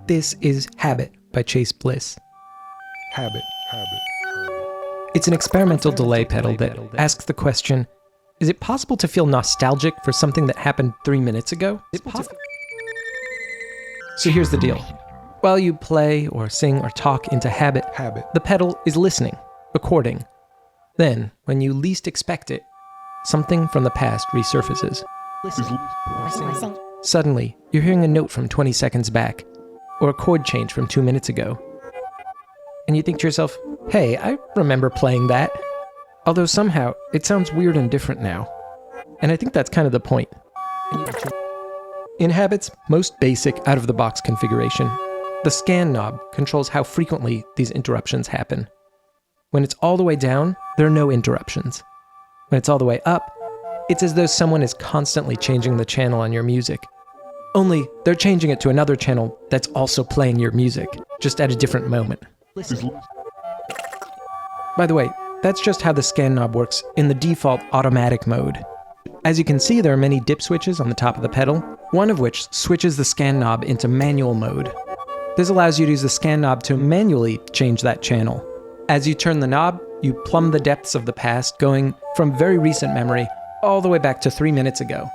This is Habit by Chase Bliss. Habit. It's an experimental delay pedal that asks the question, is it possible to feel nostalgic for something that happened 3 minutes ago? So here's the deal. While you play or sing or talk into Habit, the pedal is listening, recording. Then, when you least expect it, something from the past resurfaces. Suddenly, you're hearing a note from 20 seconds back, or a chord change from 2 minutes ago. And you think to yourself, hey, I remember playing that. Although somehow, it sounds weird and different now. And I think that's kind of the point. In Habit's most basic out-of-the-box configuration, the scan knob controls how frequently these interruptions happen. When it's all the way down, there are no interruptions. When it's all the way up, it's as though someone is constantly changing the channel on your music. Only, they're changing it to another channel that's also playing your music, just at a different moment. By the way, that's just how the scan knob works in the default automatic mode. As you can see, there are many dip switches on the top of the pedal, one of which switches the scan knob into manual mode. This allows you to use the scan knob to manually change that channel. As you turn the knob, you plumb the depths of the past, going from very recent memory all the way back to 3 minutes ago.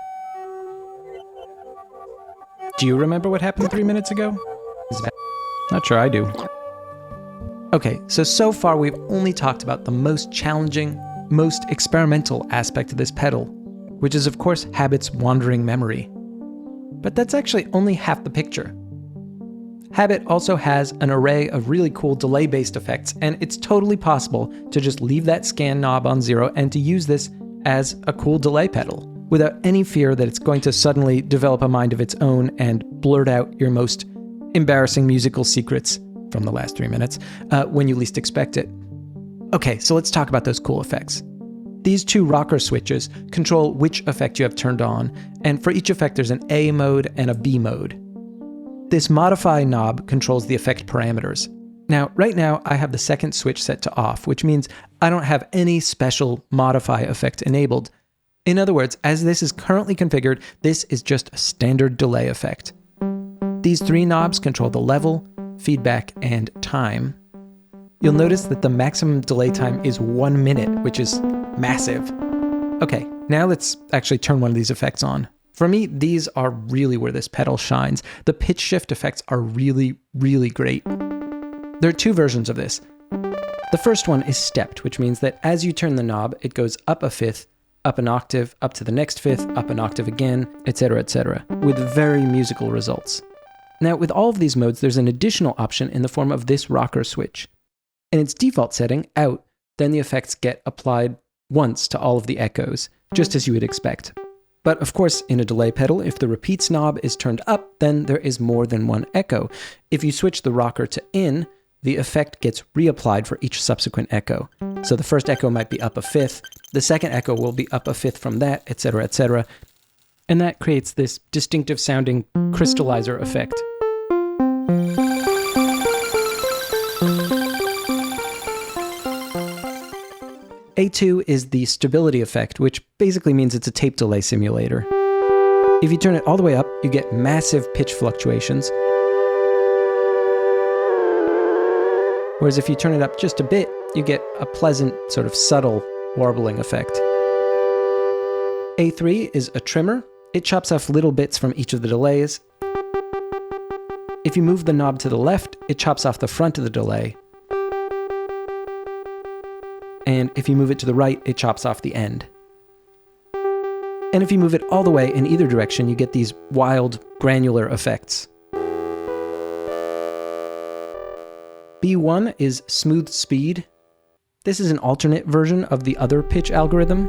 Do you remember what happened 3 minutes ago? Not sure I do. Okay, so far we've only talked about the most challenging, most experimental aspect of this pedal, which is of course Habit's wandering memory. But that's actually only half the picture. Habit also has an array of really cool delay-based effects, and it's totally possible to just leave that scan knob on 0 and to use this as a cool delay pedal, without any fear that it's going to suddenly develop a mind of its own and blurt out your most embarrassing musical secrets from the last 3 minutes when you least expect it. Okay, so let's talk about those cool effects. These two rocker switches control which effect you have turned on, and for each effect there's an A mode and a B mode. This modify knob controls the effect parameters. Now, right now I have the second switch set to off, which means I don't have any special modify effect enabled. In other words, as this is currently configured, this is just a standard delay effect. These three knobs control the level, feedback, and time. You'll notice that the maximum delay time is 1 minute, which is massive. Okay, now let's actually turn one of these effects on. For me, these are really where this pedal shines. The pitch shift effects are really, really great. There are two versions of this. The first one is stepped, which means that as you turn the knob, it goes up a fifth, up an octave, up to the next fifth, up an octave again, etc., with very musical results. Now, with all of these modes, there's an additional option in the form of this rocker switch. In its default setting, out, then the effects get applied once to all of the echoes, just as you would expect. But of course, in a delay pedal, if the repeats knob is turned up, then there is more than one echo. If you switch the rocker to in, the effect gets reapplied for each subsequent echo. So the first echo might be up a fifth, the second echo will be up a fifth from that, etc. And that creates this distinctive sounding crystallizer effect. A2 is the stability effect, which basically means it's a tape delay simulator. If you turn it all the way up, you get massive pitch fluctuations. Whereas if you turn it up just a bit, you get a pleasant, sort of subtle warbling effect. A3 is a trimmer. It chops off little bits from each of the delays. If you move the knob to the left, it chops off the front of the delay. And if you move it to the right, it chops off the end. And if you move it all the way in either direction, you get these wild, granular effects. B1 is smooth speed. This is an alternate version of the other pitch algorithm.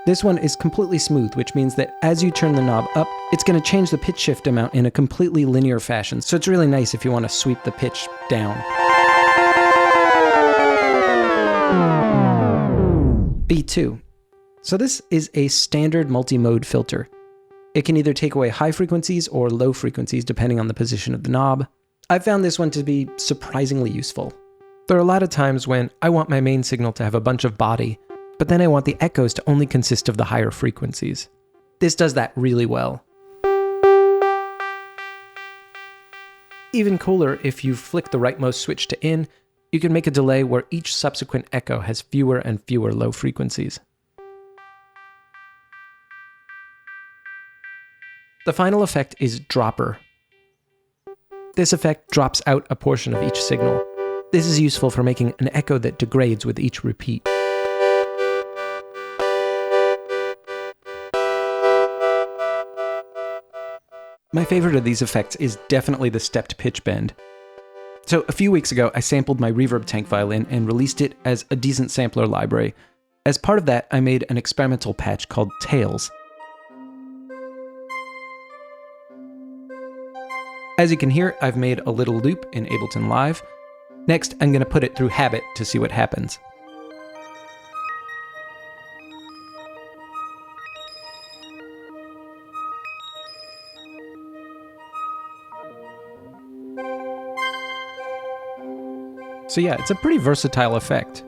This one is completely smooth, which means that as you turn the knob up, it's going to change the pitch shift amount in a completely linear fashion. So it's really nice if you want to sweep the pitch down. B2. So this is a standard multi-mode filter. It can either take away high frequencies or low frequencies depending on the position of the knob. I found this one to be surprisingly useful. There are a lot of times when I want my main signal to have a bunch of body, but then I want the echoes to only consist of the higher frequencies. This does that really well. even cooler, if you flick the rightmost switch to in, you can make a delay where each subsequent echo has fewer and fewer low frequencies. The final effect is dropper. This effect drops out a portion of each signal. This is useful for making an echo that degrades with each repeat. My favorite of these effects is definitely the stepped pitch bend. So a few weeks ago, I sampled my reverb tank violin and released it as a decent sampler library. As part of that, I made an experimental patch called Tails. As you can hear, I've made a little loop in Ableton Live. Next, I'm going to put it through Habit to see what happens. So yeah, it's a pretty versatile effect.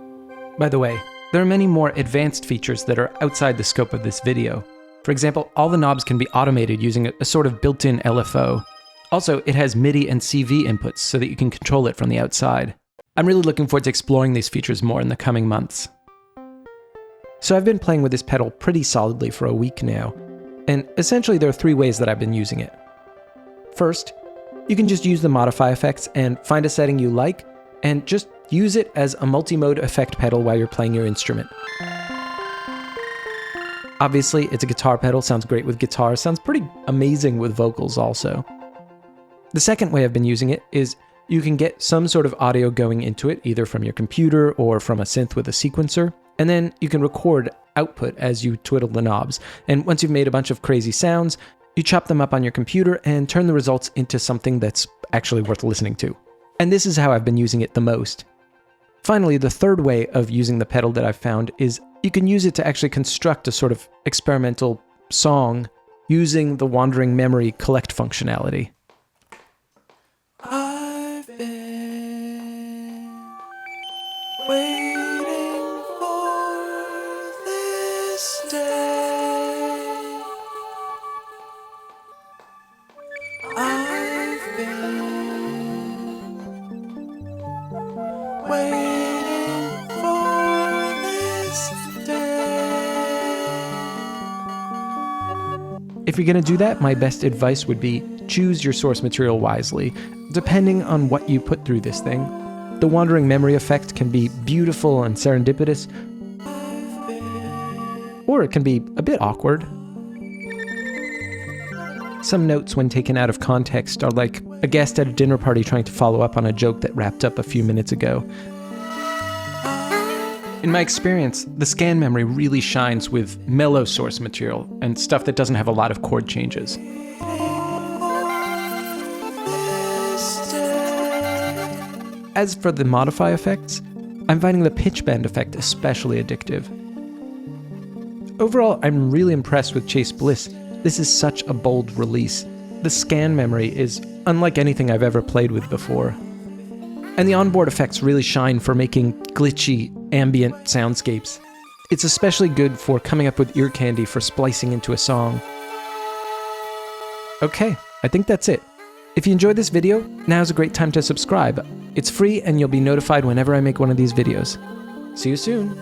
By the way, there are many more advanced features that are outside the scope of this video. For example, all the knobs can be automated using a sort of built-in LFO. Also, it has MIDI and CV inputs so that you can control it from the outside. I'm really looking forward to exploring these features more in the coming months. So I've been playing with this pedal pretty solidly for a week now, and essentially there are 3 ways that I've been using it. First, you can just use the modify effects and find a setting you like, and just use it as a multi-mode effect pedal while you're playing your instrument. Obviously, it's a guitar pedal, sounds great with guitar, sounds pretty amazing with vocals also. The second way I've been using it is you can get some sort of audio going into it, either from your computer or from a synth with a sequencer, and then you can record output as you twiddle the knobs. And once you've made a bunch of crazy sounds, you chop them up on your computer and turn the results into something that's actually worth listening to. And this is how I've been using it the most. Finally, the third way of using the pedal that I've found is you can use it to actually construct a sort of experimental song using the Wandering Memory collect functionality. I've been waiting for this day. I've been waiting for this day. If you're going to do that, my best advice would be choose your source material wisely. Depending on what you put through this thing, the Wandering Memory effect can be beautiful and serendipitous, or it can be a bit awkward. Some notes when taken out of context are like a guest at a dinner party trying to follow up on a joke that wrapped up a few minutes ago. In my experience, the scan memory really shines with mellow source material and stuff that doesn't have a lot of chord changes. As for the modify effects, I'm finding the pitch bend effect especially addictive. Overall, I'm really impressed with Chase Bliss. This is such a bold release. The scan memory is unlike anything I've ever played with before. And the onboard effects really shine for making glitchy, ambient soundscapes. It's especially good for coming up with ear candy for splicing into a song. Okay, I think that's it. If you enjoyed this video, now's a great time to subscribe. It's free and you'll be notified whenever I make one of these videos. See you soon!